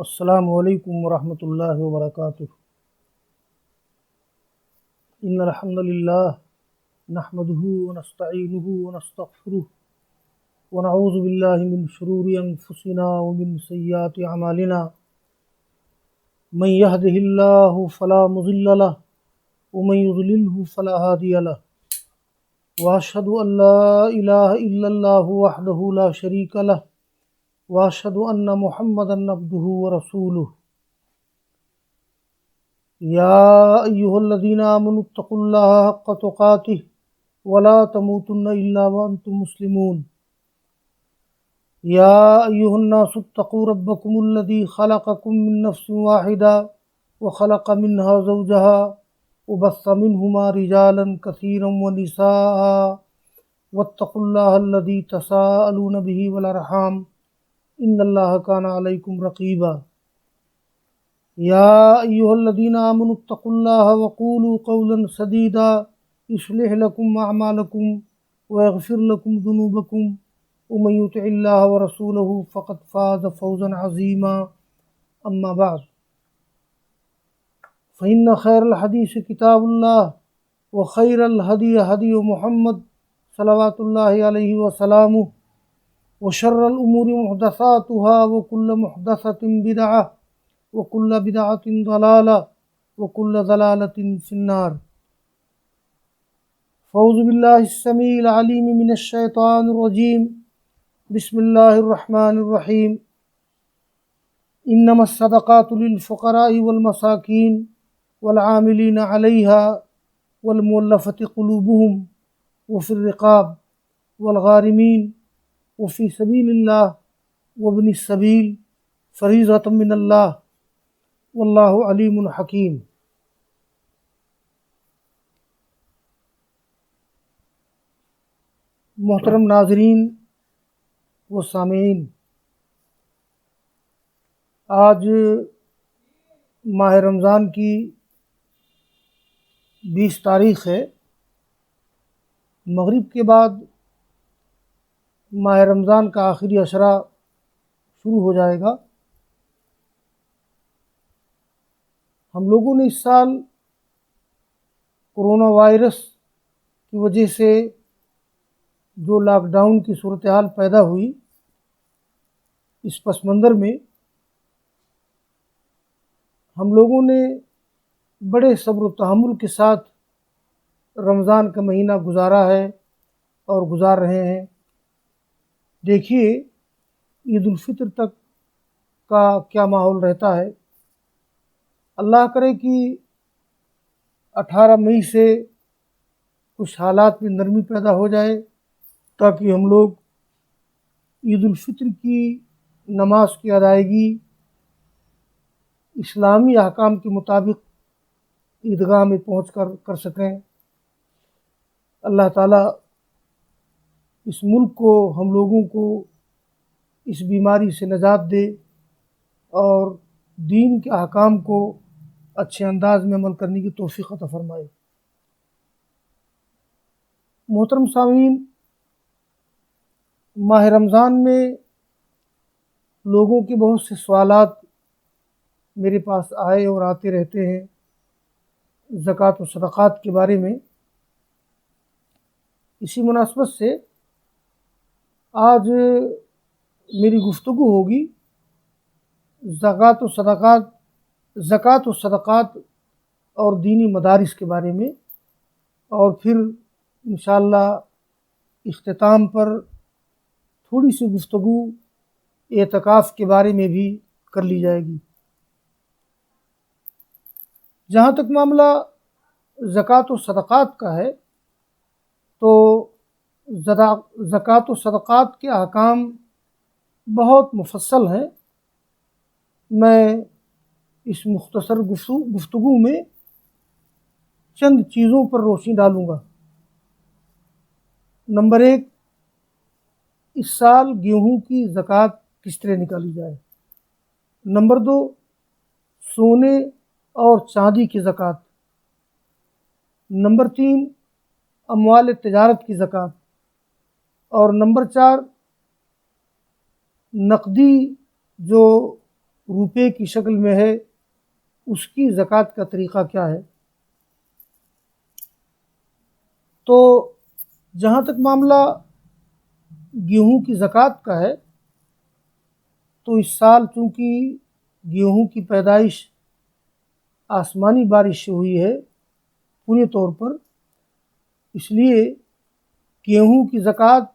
السلام علیکم ورحمۃ اللہ وبرکاتہ۔ ان الحمد للہ نحمده ونستعینه ونستغفره ونعوذ باللہ من شرور انفسنا ومن سیئات اعمالنا من يهده اللہ فلا مضل له ومن يضلله فلا هادی له واشهد ان لا الہ الا اللہ وحدہ لا شریک له واشهد ان محمدا عبده ورسوله یا ایہا الذین آمنوا اتقوا اللہ حق تقاته ولا تموتن الا وانتم مسلمون یا ایہا الناس اتقوا ربکم الذی خلقکم من نفس واحدہ وخلق منها زوجها وبث منهما رجالا كثيرا ونساء واتقوا الله الذي تساءلون به والارحام ان اللہ کان علیکم رقیبا یا ایہا الذین آمنوا اتقوا اللہ وقولوا قولا سدیدا یصلح لکم اعمالکم ویغفر لکم ذنوبکم ومن یطع اللہ ورسولہ فقد فاز فوزا عظیما اما بعد فإن خیر الحدیث کتاب اللہ وخیر الہدی ہدی محمد صلوات اللہ علیہ وسلم وشر الأمور محدثاتها وكل محدثة بدعة وكل بدعة ضلالة وكل ضلالة في النار فأعوذ بالله السميع العليم من الشيطان الرجيم بسم الله الرحمن الرحيم إنما الصدقات للفقراء والمساكين والعاملين عليها والمؤلفة قلوبهم وفي الرقاب والغارمين وفی سبیل اللہ وابن السبیل فریضۃ من اللہ واللہ علیم حکیم۔ محترم ناظرین و سامعین، آج ماہ رمضان کی 20 تاریخ ہے۔ مغرب کے بعد ماہ رمضان کا آخری عشرہ شروع ہو جائے گا۔ ہم لوگوں نے اس سال کرونا وائرس کی وجہ سے جو لاک ڈاؤن کی صورتحال پیدا ہوئی، اس پس منظر میں ہم لوگوں نے بڑے صبر و تحمل کے ساتھ رمضان کا مہینہ گزارا ہے اور گزار رہے ہیں۔ دیکھیے عید الفطر تک کا کیا ماحول رہتا ہے۔ اللہ کرے کہ 18 مئی سے کچھ حالات میں نرمی پیدا ہو جائے تاکہ ہم لوگ عید الفطر کی نماز کی ادائیگی اسلامی احکام کے مطابق عیدگاہ میں پہنچ کر سکیں۔ اللہ تعالیٰ اس ملک کو، ہم لوگوں کو اس بیماری سے نجات دے اور دین کے احکام کو اچھے انداز میں عمل کرنے کی توفیق عطا فرمائے۔ محترم سامعین، ماہ رمضان میں لوگوں کے بہت سے سوالات میرے پاس آئے اور آتے رہتے ہیں زکوٰۃ و صدقات کے بارے میں۔ اسی مناسبت سے آج میری گفتگو ہوگی زکوٰۃ و صدقات اور دینی مدارس کے بارے میں، اور پھر انشاءاللہ اختتام پر تھوڑی سی گفتگو اعتکاف کے بارے میں بھی کر لی جائے گی۔ جہاں تک معاملہ زکوٰۃ و صدقات کا ہے تو زکوٰۃ و صدقات کے احکام بہت مفصل ہیں۔ میں اس مختصر گفتگو میں چند چیزوں پر روشنی ڈالوں گا۔ نمبر 1، اس سال گیہوں کی زکوٰۃ کس طرح نکالی جائے۔ نمبر 2، سونے اور چاندی کی زکوٰۃ۔ نمبر 3، اموال تجارت کی زکوٰۃ۔ اور نمبر 4، نقدی جو روپے کی شکل میں ہے، اس کی زکوٰۃ کا طریقہ کیا ہے؟ تو جہاں تک معاملہ گیہوں کی زکوٰۃ کا ہے، تو اس سال چونکہ گیہوں کی پیدائش آسمانی بارش سے ہوئی ہے پورے طور پر، اس لیے گیہوں کی زکوٰۃ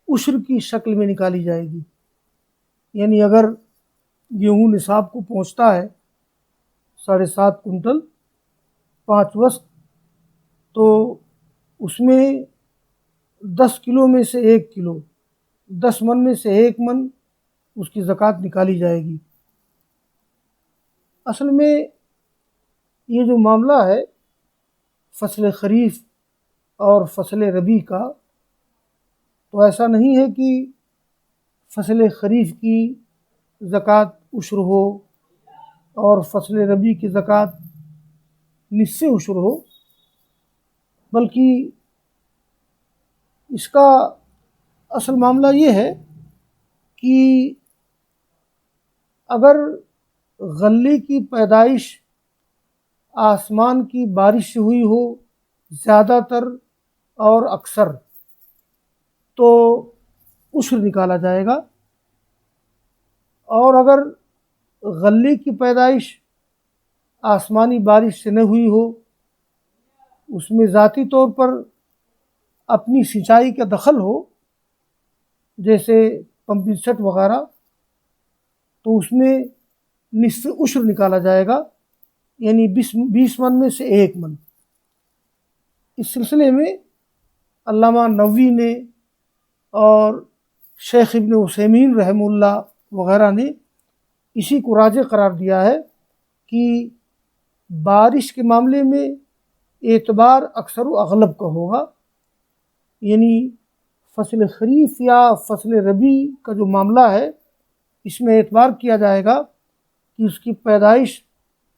عشر کی شکل میں نکالی جائے گی۔ یعنی اگر گیہوں نصاب کو پہنچتا ہے 7.5 کنٹل 5 وسق، تو اس میں 10 کلو میں سے 1 کلو، 10 من میں سے 1 من اس کی زکوٰۃ نکالی جائے گی۔ اصل میں یہ جو معاملہ ہے فصل خریف اور فصل ربیع کا، تو ایسا نہیں ہے کہ فصل خریف کی زکوٰۃ عشر ہو اور فصل ربیع کی زکوٰۃ نصف عشر ہو، بلکہ اس کا اصل معاملہ یہ ہے کہ اگر غلے کی پیدائش آسمان کی بارش سے ہوئی ہو زیادہ تر اور اکثر، تو عشر نکالا جائے گا، اور اگر غلے کی پیدائش آسمانی بارش سے نہ ہوئی ہو، اس میں ذاتی طور پر اپنی سینچائی کا دخل ہو جیسے پمپنگ سیٹ وغیرہ، تو اس میں نصف عشر نکالا جائے گا، یعنی 20 من میں سے 1 من۔ اس سلسلے میں علامہ نووی نے اور شیخ ابن عثیمین رحمہ اللہ وغیرہ نے اسی کو راجح قرار دیا ہے کہ بارش کے معاملے میں اعتبار اکثر و اغلب کا ہوگا، یعنی فصل خریف یا فصل ربیع کا جو معاملہ ہے اس میں اعتبار کیا جائے گا کہ اس کی پیدائش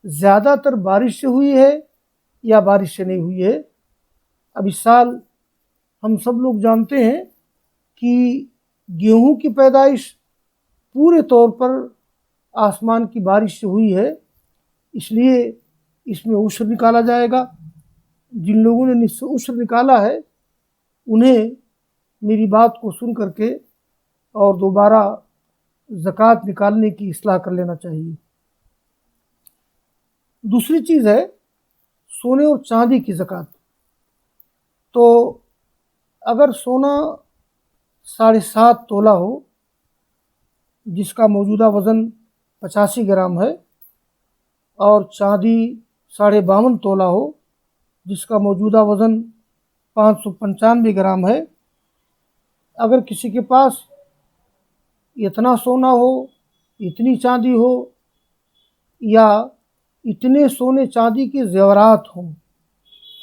زیادہ تر بارش سے ہوئی ہے یا بارش سے نہیں ہوئی ہے۔ اب اس سال ہم سب لوگ جانتے ہیں کہ گیہوں کی پیدائش پورے طور پر آسمان کی بارش سے ہوئی ہے، اس لیے اس میں عشر نکالا جائے گا۔ جن لوگوں نے نصف عشر نکالا ہے انہیں میری بات کو سن کر کے اور دوبارہ زکوٰۃ نکالنے کی اصلاح کر لینا چاہیے۔ دوسری چیز ہے سونے اور چاندی کی زکوٰۃ۔ تو اگر سونا 7.5 تولہ ہو جس کا موجودہ وزن 85 گرام ہے، اور چاندی 52.5 تولہ ہو جس کا موجودہ وزن 595 گرام ہے، اگر کسی کے پاس اتنا سونا ہو، اتنی چاندی ہو، یا اتنے سونے چاندی کے زیورات ہوں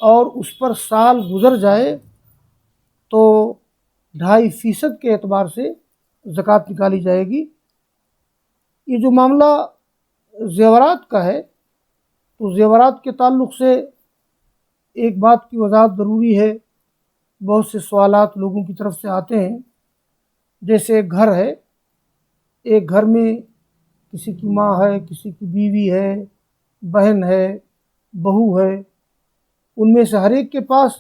اور اس پر سال گزر جائے، تو 2.5% کے اعتبار سے زکوٰۃ نکالی جائے گی۔ یہ جو معاملہ زیورات کا ہے، تو زیورات کے تعلق سے ایک بات کی وضاحت ضروری ہے، بہت سے سوالات لوگوں کی طرف سے آتے ہیں۔ جیسے ایک گھر ہے، ایک گھر میں کسی کی ماں ہے، کسی کی بیوی ہے، بہن ہے، بہو ہے، ان میں سے ہر ایک کے پاس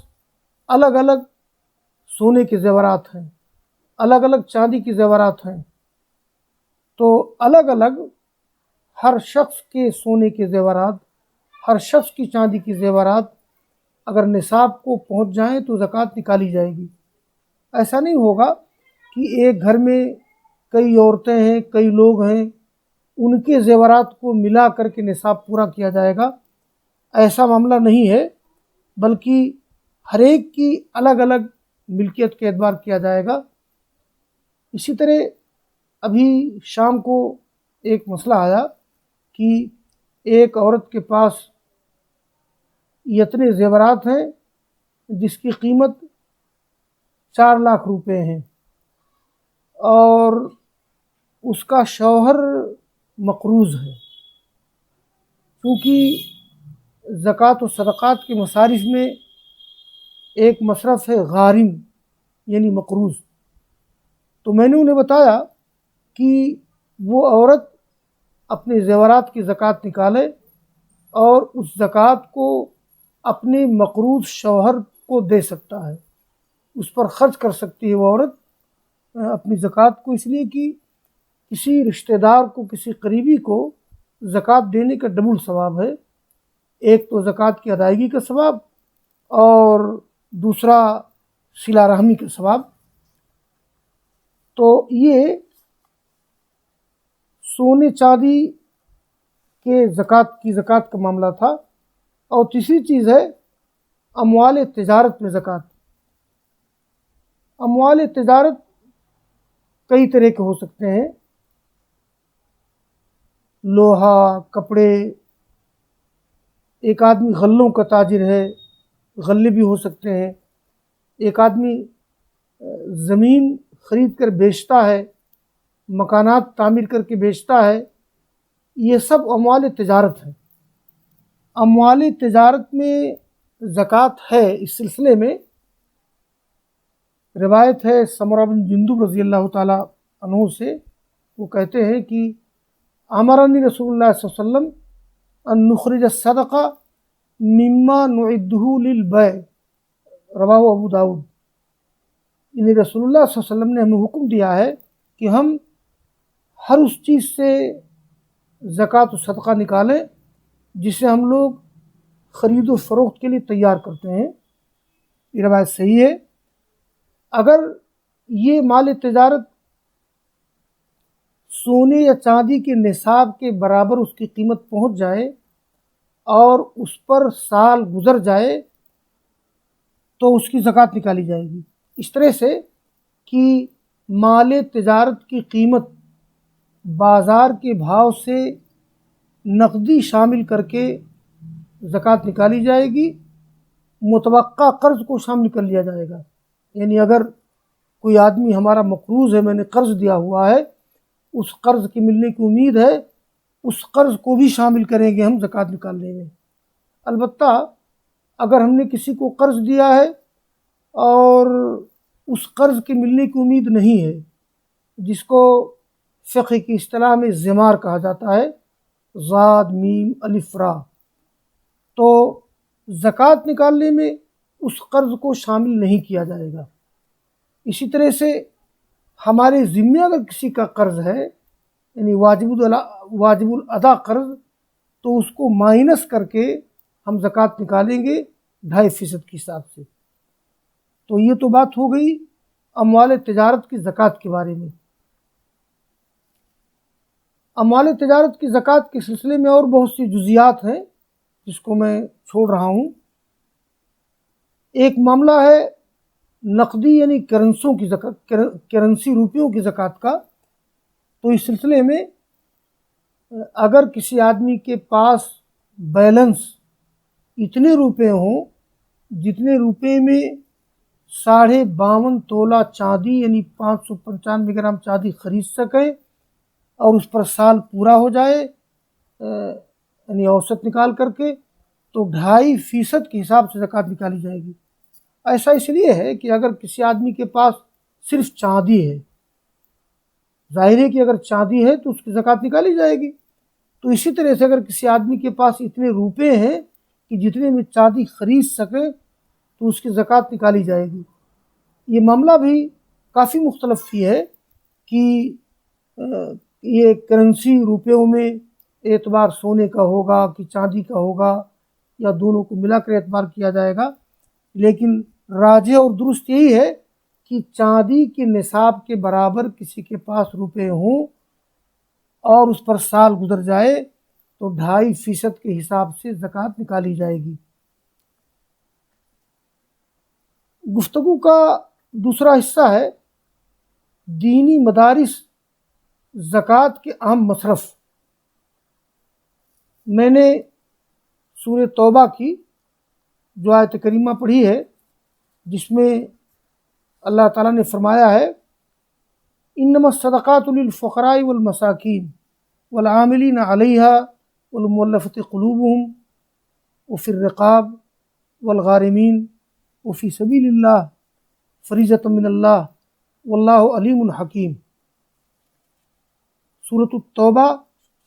الگ الگ سونے کے زیورات ہیں، الگ الگ چاندی کے زیورات ہیں۔ تو الگ الگ ہر شخص کے سونے کے زیورات، ہر شخص کی چاندی کے زیورات اگر نصاب کو پہنچ جائیں تو زکوٰۃ نکالی جائے گی۔ ایسا نہیں ہوگا کہ ایک گھر میں کئی عورتیں ہیں، کئی لوگ ہیں، ان کے زیورات کو ملا کر کے نصاب پورا کیا جائے گا، ایسا معاملہ نہیں ہے، بلکہ ہر ایک کی الگ الگ ملکیت کے اعتبار کیا جائے گا۔ اسی طرح ابھی شام کو ایک مسئلہ آیا کہ ایک عورت کے پاس اتنے زیورات ہیں جس کی قیمت 4 لاکھ روپے ہیں، اور اس کا شوہر مقروض ہے۔ کیونکہ زکوٰۃ و صدقات کے مصارف میں ایک مصرف ہے غارم، یعنی مقروض۔ تو میں نے انہیں بتایا کہ وہ عورت اپنے زیورات کی زکوٰۃ نکالے اور اس زکوٰۃ کو اپنے مقروض شوہر کو دے سکتا ہے، اس پر خرچ کر سکتی ہے وہ عورت اپنی زکوٰۃ کو، اس لیے کہ کسی رشتہ دار کو، کسی قریبی کو زکوٰۃ دینے کا ڈبل ثواب ہے، ایک تو زکوٰۃ کی ادائیگی کا ثواب اور دوسرا صلہ رحمی کا ثواب۔ تو یہ سونے چاندی کے زکوٰۃ کا معاملہ تھا۔ اور تیسری چیز ہے اموال تجارت میں زکوٰۃ۔ اموال تجارت کئی طرح کے ہو سکتے ہیں، لوہا، کپڑے، ایک آدمی غلوں کا تاجر ہے، غلے بھی ہو سکتے ہیں، ایک آدمی زمین خرید کر بیچتا ہے، مکانات تعمیر کر کے بیچتا ہے، یہ سب اموال تجارت ہیں۔ اموال تجارت میں زکوٰۃ ہے۔ اس سلسلے میں روایت ہے سمرہ بن جندب رضی اللہ تعالیٰ عنہ سے، وہ کہتے ہیں کہ امرنی رسول اللہ صلی اللہ علیہ وسلم ان نخرج الصدقہ مما نعدہ للبیع، رواہ ابو داؤد۔ یعنی رسول اللہ صلی اللہ علیہ وسلم نے ہمیں حکم دیا ہے کہ ہم ہر اس چیز سے زکوٰۃ و صدقہ نکالیں جسے ہم لوگ خرید و فروخت کے لیے تیار کرتے ہیں۔ یہ روایت صحیح ہے۔ اگر یہ مال تجارت سونے یا چاندی کے نصاب کے برابر اس کی قیمت پہنچ جائے اور اس پر سال گزر جائے تو اس کی زکوٰۃ نکالی جائے گی، اس طرح سے کہ مال تجارت کی قیمت بازار کے بھاؤ سے نقدی شامل کر کے زکوٰۃ نکالی جائے گی، متوقع قرض کو شامل کر لیا جائے گا۔ یعنی اگر کوئی آدمی ہمارا مقروض ہے، میں نے قرض دیا ہوا ہے، اس قرض کی ملنے کی امید ہے، اس قرض کو بھی شامل کریں گے ہم زکوٰۃ نکالنے میں۔ البتہ اگر ہم نے کسی کو قرض دیا ہے اور اس قرض کے ملنے کی امید نہیں ہے، جس کو فقہ کی اصطلاح میں زمار کہا جاتا ہے، زاد میم الف را، تو زکوٰۃ نکالنے میں اس قرض کو شامل نہیں کیا جائے گا۔ اسی طرح سے ہمارے ذمے اگر کسی کا قرض ہے، یعنی واجب الادا قرض، تو اس کو مائنس کر کے ہم زکوٰۃ نکالیں گے 2.5% کے حساب سے۔ تو یہ تو بات ہو گئی اموال تجارت کی زکوٰۃ کے بارے میں۔ اموال تجارت کی زکوٰۃ کے سلسلے میں اور بہت سی جزیات ہیں جس کو میں چھوڑ رہا ہوں۔ ایک معاملہ ہے نقدی یعنی کرنسوں کی زکوٰۃ، کرنسی روپیوں کی زکوٰۃ کا۔ تو اس سلسلے میں اگر کسی آدمی کے پاس بیلنس اتنے روپے ہوں جتنے روپے میں 52.5 تولہ چاندی یعنی 595 گرام چاندی خرید سکے اور اس پر سال پورا ہو جائے، یعنی اوسط نکال کر کے، تو 2.5% کے حساب سے زکوٰۃ نکالی جائے گی۔ ایسا اس لیے ہے کہ اگر کسی آدمی کے پاس صرف چاندی ہے، ظاہر ہے کہ اگر چاندی ہے تو اس کی زکوٰۃ نکالی جائے گی، تو اسی طرح سے اگر کسی آدمی کے پاس اتنے روپے ہیں کہ جتنے میں چاندی خرید سکے تو اس کی زکوٰۃ نکالی جائے گی۔ یہ معاملہ بھی کافی مختلف ہی ہے کہ یہ کرنسی روپیوں میں اعتبار سونے کا ہوگا کہ چاندی کا ہوگا یا دونوں کو ملا کر اعتبار کیا جائے گا، لیکن راجح اور درست یہی ہے کہ چاندی کے نصاب کے برابر کسی کے پاس روپے ہوں اور اس پر سال گزر جائے تو 2.5% کے حساب سے زکوٰۃ نکالی جائے گی۔ گفتگو کا دوسرا حصہ ہے دینی مدارس زکوٰۃ کے اہم مصرف۔ میں نے سورہ توبہ کی جو آیت کریمہ پڑھی ہے، جس میں اللہ تعالیٰ نے فرمایا ہے انما الصدقات للفقراء والمساکین والعاملین علیہا والمؤلفۃ قلوبہم وفی الرقاب والغارمین وفی سبیل اللہ فریضۃ من اللہ واللہ علیم حکیم۔ سورۃ التوبہ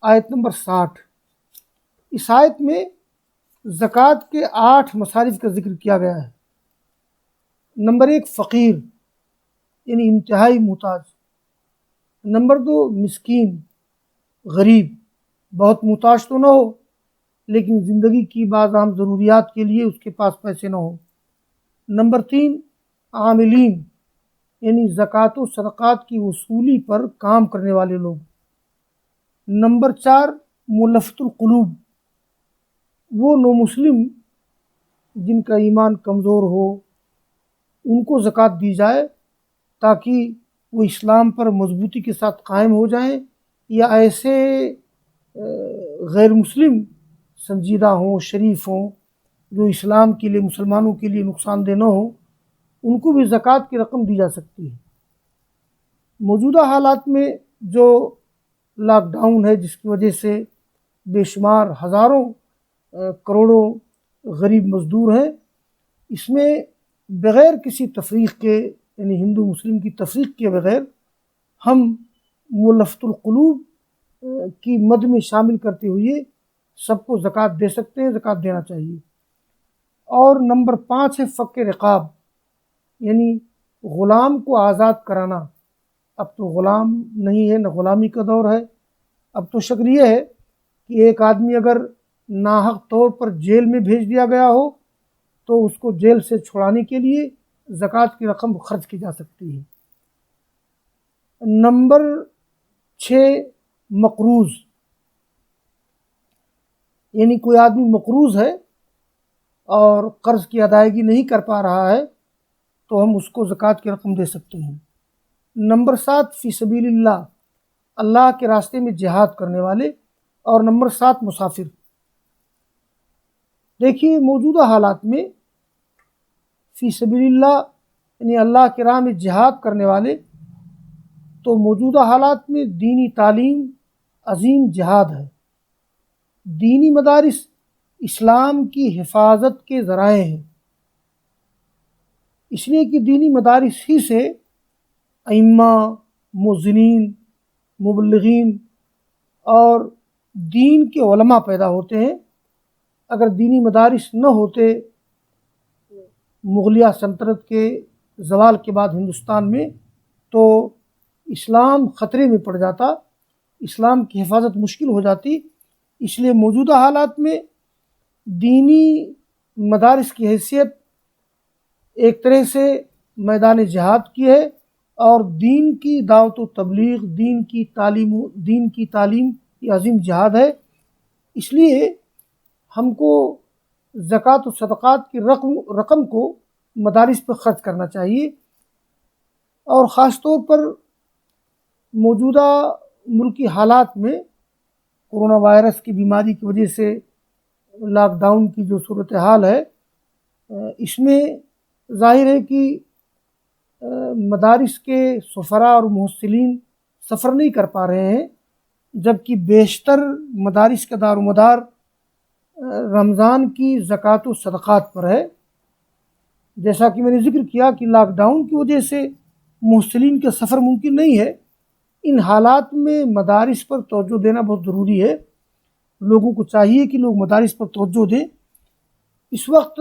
آیت نمبر 60۔ اس آیت میں زکوٰۃ کے 8 مصارف کا ذکر کیا گیا ہے۔ نمبر 1 فقیر یعنی انتہائی محتاج، نمبر 2 مسکین غریب، بہت محتاج تو نہ ہو لیکن زندگی کی بعض عام ضروریات کے لیے اس کے پاس پیسے نہ ہوں، نمبر 3 عاملین یعنی زکوٰۃ و صدقات کی وصولی پر کام کرنے والے لوگ، نمبر 4 مولفۃ القلوب، وہ نو مسلم جن کا ایمان کمزور ہو ان کو زکوٰۃ دی جائے تاکہ وہ اسلام پر مضبوطی کے ساتھ قائم ہو جائیں، یا ایسے غیر مسلم سنجیدہ ہوں، شریف ہوں، جو اسلام کے لیے مسلمانوں کے لیے نقصان دہ نہ ہوں، ان کو بھی زکوٰۃ کی رقم دی جا سکتی ہے۔ موجودہ حالات میں جو لاک ڈاؤن ہے جس کی وجہ سے بے شمار ہزاروں کروڑوں غریب مزدور ہیں، اس میں بغیر کسی تفریق کے یعنی ہندو مسلم کی تفریق کے بغیر ہم مولفۃ القلوب کی مد میں شامل کرتے ہوئے سب کو زکوٰۃ دے سکتے ہیں، زکوٰۃ دینا چاہیے۔ اور نمبر 5 ہے فک رقاب یعنی غلام کو آزاد کرانا۔ اب تو غلام نہیں ہے، نہ غلامی کا دور ہے، اب تو شکل یہ ہے کہ ایک آدمی اگر ناحق طور پر جیل میں بھیج دیا گیا ہو تو اس کو جیل سے چھڑانے کے لیے زکوٰۃ کی رقم خرچ کی جا سکتی ہے۔ نمبر 6 مقروض یعنی کوئی آدمی مقروض ہے اور قرض کی ادائیگی نہیں کر پا رہا ہے تو ہم اس کو زکوٰۃ کی رقم دے سکتے ہیں۔ نمبر 7 فی سبیل اللہ، اللہ کے راستے میں جہاد کرنے والے، اور نمبر 7 مسافر۔ دیکھیے موجودہ حالات میں فی سبیل اللہ یعنی اللہ کی راہ میں جہاد کرنے والے، تو موجودہ حالات میں دینی تعلیم عظیم جہاد ہے۔ دینی مدارس اسلام کی حفاظت کے ذرائع ہیں، اس لیے کہ دینی مدارس ہی سے ائمہ، مؤذنین، مبلغین اور دین کے علماء پیدا ہوتے ہیں۔ اگر دینی مدارس نہ ہوتے مغلیہ سلطنت کے زوال کے بعد ہندوستان میں تو اسلام خطرے میں پڑ جاتا، اسلام کی حفاظت مشکل ہو جاتی۔ اس لیے موجودہ حالات میں دینی مدارس کی حیثیت ایک طرح سے میدان جہاد کی ہے، اور دین کی دعوت و تبلیغ، دین کی تعلیم یہ عظیم جہاد ہے۔ اس لیے ہم کو زکوٰۃ و صدقات کی رقم کو مدارس پر خرچ کرنا چاہیے، اور خاص طور پر موجودہ ملکی حالات میں کورونا وائرس کی بیماری کی وجہ سے لاک ڈاؤن کی جو صورتحال ہے، اس میں ظاہر ہے کہ مدارس کے سفراء اور محصلین سفر نہیں کر پا رہے ہیں، جبکہ بیشتر مدارس کا دار و مدار رمضان کی زکوٰۃ و صدقات پر ہے۔ جیسا کہ میں نے ذکر کیا کہ لاک ڈاؤن کی وجہ سے محصلین کا سفر ممکن نہیں ہے، ان حالات میں مدارس پر توجہ دینا بہت ضروری ہے۔ لوگوں کو چاہیے کہ لوگ مدارس پر توجہ دیں۔ اس وقت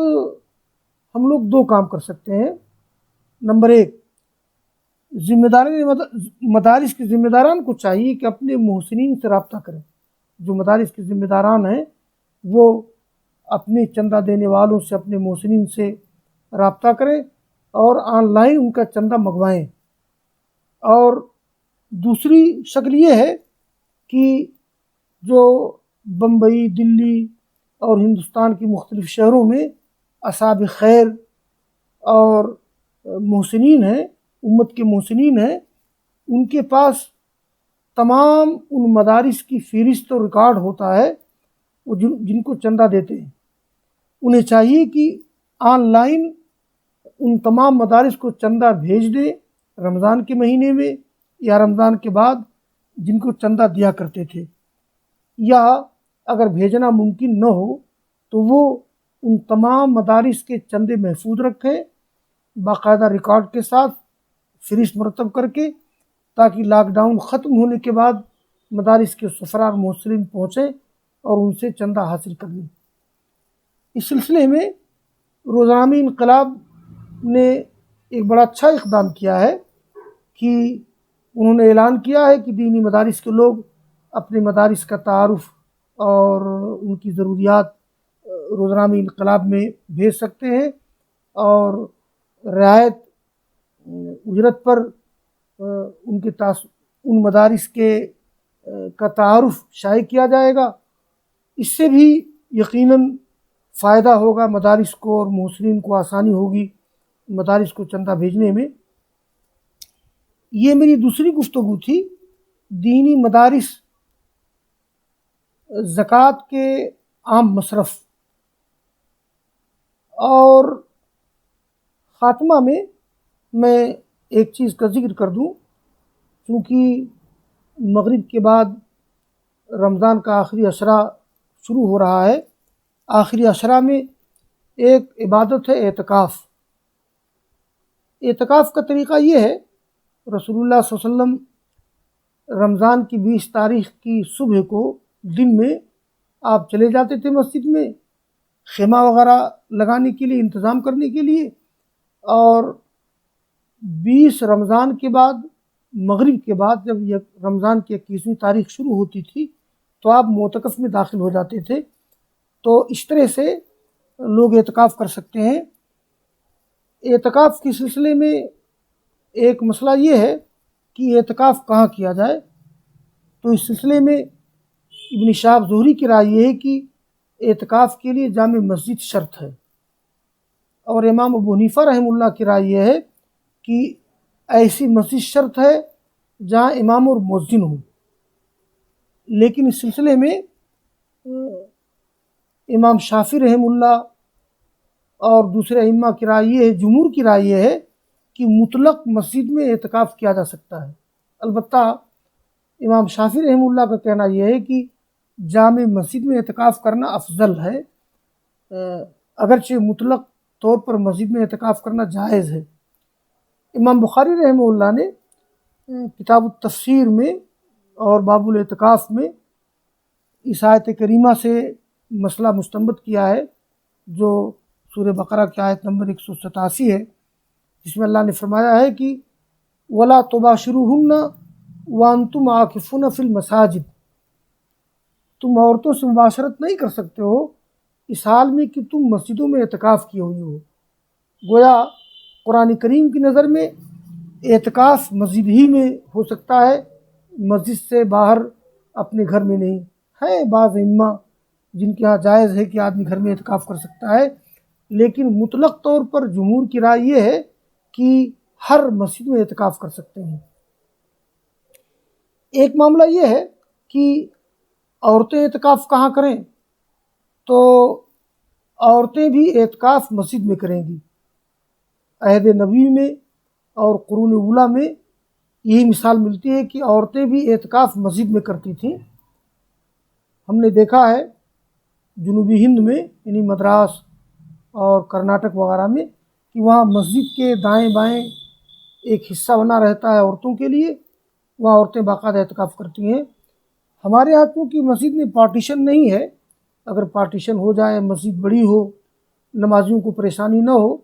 ہم لوگ 2 کام کر سکتے ہیں۔ نمبر 1 مدارس کے ذمہ داران کو چاہیے کہ اپنے محسنین سے رابطہ کریں۔ جو مدارس کے ذمہ داران ہیں وہ اپنے چندہ دینے والوں سے، اپنے محسنین سے رابطہ کریں اور آن لائن ان کا چندہ منگوائیں۔ اور دوسری شکل یہ ہے کہ جو بمبئی، دلی اور ہندوستان کے مختلف شہروں میں اصحاب خیر اور محسنین ہیں، امت کے محسنین ہیں، ان کے پاس تمام ان مدارس کی فہرست اور ریکارڈ ہوتا ہے، وہ جن کو چندہ دیتے ہیں۔ انہیں چاہیے کہ آن لائن ان تمام مدارس کو چندہ بھیج دیں رمضان کے مہینے میں یا رمضان کے بعد جن کو چندہ دیا کرتے تھے، یا اگر بھیجنا ممکن نہ ہو تو وہ ان تمام مدارس کے چندے محفوظ رکھیں باقاعدہ ریکارڈ کے ساتھ، فہرست مرتب کر کے، تاکہ لاک ڈاؤن ختم ہونے کے بعد مدارس کے سفراء اور محسرین پہنچیں اور ان سے چندہ حاصل کر لیں۔ اس سلسلے میں روزنامہ انقلاب نے ایک بڑا اچھا اقدام کیا ہے کہ انہوں نے اعلان کیا ہے کہ دینی مدارس کے لوگ اپنے مدارس کا تعارف اور ان کی ضروریات روزنامہ انقلاب میں بھیج سکتے ہیں، اور رعایت اجرت پر ان مدارس کا تعارف شائع کیا جائے گا۔ اس سے بھی یقیناً فائدہ ہوگا مدارس کو، اور محسنین کو آسانی ہوگی مدارس کو چندہ بھیجنے میں۔ یہ میری دوسری گفتگو تھی، دینی مدارس زکوٰۃ کے عام مصرف، اور خاتمہ میں ایک چیز کا ذکر کر دوں، چونکہ مغرب کے بعد رمضان کا آخری عشرہ شروع ہو رہا ہے۔ آخری عشرہ میں ایک عبادت ہے اعتکاف۔ اعتکاف کا طریقہ یہ ہے، رسول اللہ صلی اللہ علیہ وسلم رمضان کی 20 تاریخ کی صبح کو دن میں آپ چلے جاتے تھے مسجد میں خیمہ وغیرہ لگانے کے لیے، انتظام کرنے کے لیے، اور 20 رمضان کے بعد مغرب کے بعد جب یہ رمضان کی 21ویں تاریخ شروع ہوتی تھی تو آپ معتکف میں داخل ہو جاتے تھے۔ تو اس طرح سے لوگ اعتکاف کر سکتے ہیں۔ اعتکاف کے سلسلے میں ایک مسئلہ یہ ہے کہ اعتکاف کہاں کیا جائے، تو اس سلسلے میں ابن شہاب زہری کی رائے یہ ہے کہ اعتکاف کے لیے جامع مسجد شرط ہے، اور امام ابو حنیفہ رحمہ اللہ کی رائے یہ ہے کہ ایسی مسجد شرط ہے جہاں امام اور مؤذن ہوں۔ لیکن اس سلسلے میں امام شافعی رحمہ اللہ اور دوسرے ائمہ کی رائے یہ ہے، جمہور کی رائے یہ ہے کہ مطلق مسجد میں اعتکاف کیا جا سکتا ہے۔ البتہ امام شافعی رحمہ اللہ کا کہنا یہ ہے کہ جامع مسجد میں اعتکاف کرنا افضل ہے، اگرچہ مطلق طور پر مسجد میں اعتکاف کرنا جائز ہے۔ امام بخاری رحمہ اللہ نے کتاب التفسیر میں اور باب الاعتکاف میں اس آیت کریمہ سے مسئلہ مستنبط کیا ہے، جو سورہ بقرہ کی آیت نمبر 187 ہے، جس میں اللہ نے فرمایا ہے کہ وَلَا تُبَاشِرُوهُنَّ وَأَنْتُمْ عَاكِفُونَ فِي الْمَسَاجِدِ، تم عورتوں سے مباشرت نہیں کر سکتے ہو اس حال میں کہ تم مسجدوں میں اعتکاف کیے ہوئے ہو۔ گویا قرآن کریم کی نظر میں اعتکاف مسجد ہی میں ہو سکتا ہے، مسجد سے باہر اپنے گھر میں نہیں۔ ہے بعض ائمہ جن کے ہاں جائز ہے کہ آدمی گھر میں اعتکاف کر سکتا ہے، لیکن مطلق طور پر جمہور کی رائے یہ ہے کہ ہر مسجد میں اعتکاف کر سکتے ہیں۔ ایک معاملہ یہ ہے کہ عورتیں اعتکاف کہاں کریں، تو عورتیں بھی اعتکاف مسجد میں کریں گی۔ عہد نبوی میں اور قرون اولیٰ میں یہی مثال ملتی ہے کہ عورتیں بھی اعتکاف مسجد میں کرتی تھیں۔ ہم نے دیکھا ہے جنوبی ہند میں، یعنی مدراس اور کرناٹک وغیرہ میں، کہ وہاں مسجد کے دائیں بائیں ایک حصہ بنا رہتا ہے عورتوں کے لیے، وہاں عورتیں باقاعدہ اعتکاف کرتی ہیں۔ ہمارے یہاں کیونکہ مسجد میں پارٹیشن نہیں ہے، اگر پارٹیشن ہو جائے، مسجد بڑی ہو، نمازیوں کو پریشانی نہ ہو،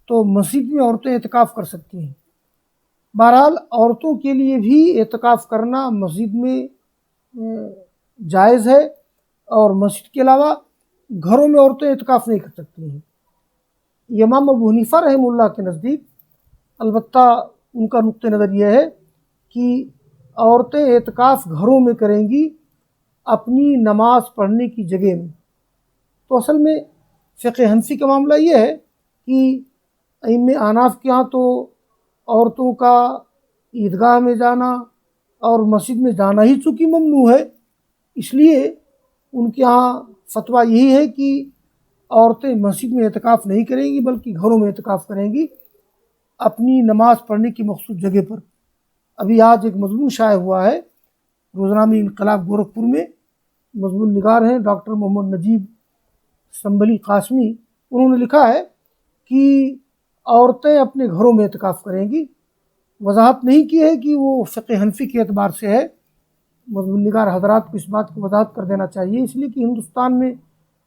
تو مسجد میں عورتیں اعتکاف کر سکتی ہیں۔ بہرحال عورتوں کے لیے بھی اعتکاف کرنا مسجد میں جائز ہے، اور مسجد کے علاوہ گھروں میں عورتیں اعتکاف نہیں کر سکتی ہیں۔ امام ابو حنیفہ رحمہ اللہ کے نزدیک البتہ ان کا نقطہ نظر یہ ہے کہ عورتیں اعتکاف گھروں میں کریں گی اپنی نماز پڑھنے کی جگہ میں۔ تو اصل میں فقہ حنفی کا معاملہ یہ ہے کہ ائمہ احناف کے ہاں تو عورتوں کا عیدگاہ میں جانا اور مسجد میں جانا ہی چونکہ ممنوع ہے، اس لیے ان کے ہاں فتویٰ یہی ہے کہ عورتیں مسجد میں اعتکاف نہیں کریں گی بلکہ گھروں میں اعتکاف کریں گی اپنی نماز پڑھنے کی مخصوص جگہ پر۔ ابھی آج ایک مضمون شائع ہوا ہے روزنامہ انقلاب گورکھپور میں، مضمون نگار ہیں ڈاکٹر محمد نجیب سنبھلی قاسمی، انہوں نے لکھا ہے کہ عورتیں اپنے گھروں میں اعتکاف کریں گی۔ وضاحت نہیں کی ہے کہ وہ فقہ حنفی کے اعتبار سے ہے مضمون نگار حضرات کو اس بات کی وضاحت کر دینا چاہیے، اس لیے کہ ہندوستان میں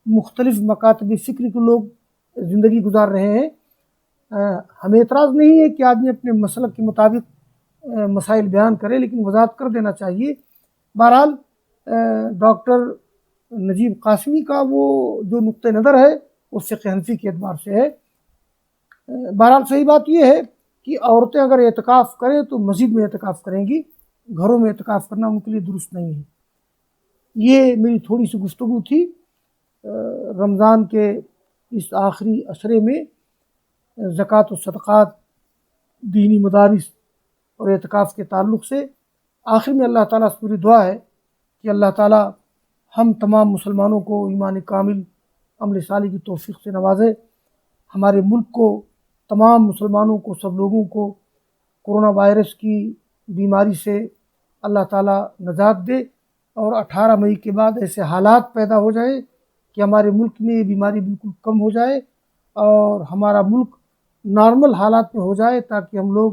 مختلف مکاتب فکر کے لوگ زندگی گزار رہے ہیں۔ ہمیں اعتراض نہیں ہے کہ آدمی اپنے مسلک کے مطابق مسائل بیان کرے، لیکن وضاحت کر دینا چاہیے۔ بہرحال ڈاکٹر نجیب قاسمی کا وہ جو نقطۂ نظر ہے وہ فقہ حنفی کے اعتبار سے ہے۔ بہرحال صحیح بات یہ ہے کہ عورتیں اگر اعتکاف کریں تو مسجد میں اعتکاف کریں گی، گھروں میں اعتکاف کرنا ان کے لیے درست نہیں ہے۔ یہ میری تھوڑی سی گفتگو تھی رمضان کے اس آخری عشرے میں زکوٰۃ و صدقات، دینی مدارس اور اعتکاف کے تعلق سے۔ آخر میں اللہ تعالیٰ سے پوری دعا ہے کہ اللہ تعالیٰ ہم تمام مسلمانوں کو ایمان کامل، عمل صالح کی توفیق سے نوازے، ہمارے ملک کو، تمام مسلمانوں کو، سب لوگوں کو کورونا وائرس کی بیماری سے اللہ تعالیٰ نجات دے، اور 18 مئی کے بعد ایسے حالات پیدا ہو جائے کہ ہمارے ملک میں یہ بیماری بالکل کم ہو جائے اور ہمارا ملک نارمل حالات میں ہو جائے، تاکہ ہم لوگ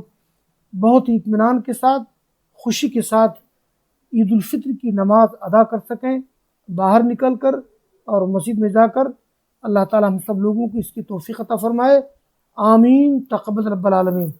بہت ہی اطمینان کے ساتھ، خوشی کے ساتھ عید الفطر کی نماز ادا کر سکیں باہر نکل کر اور مسجد میں جا کر۔ اللہ تعالیٰ ہم سب لوگوں کو اس کی توفیق عطا فرمائے، آمین، تقبل رب العالمین۔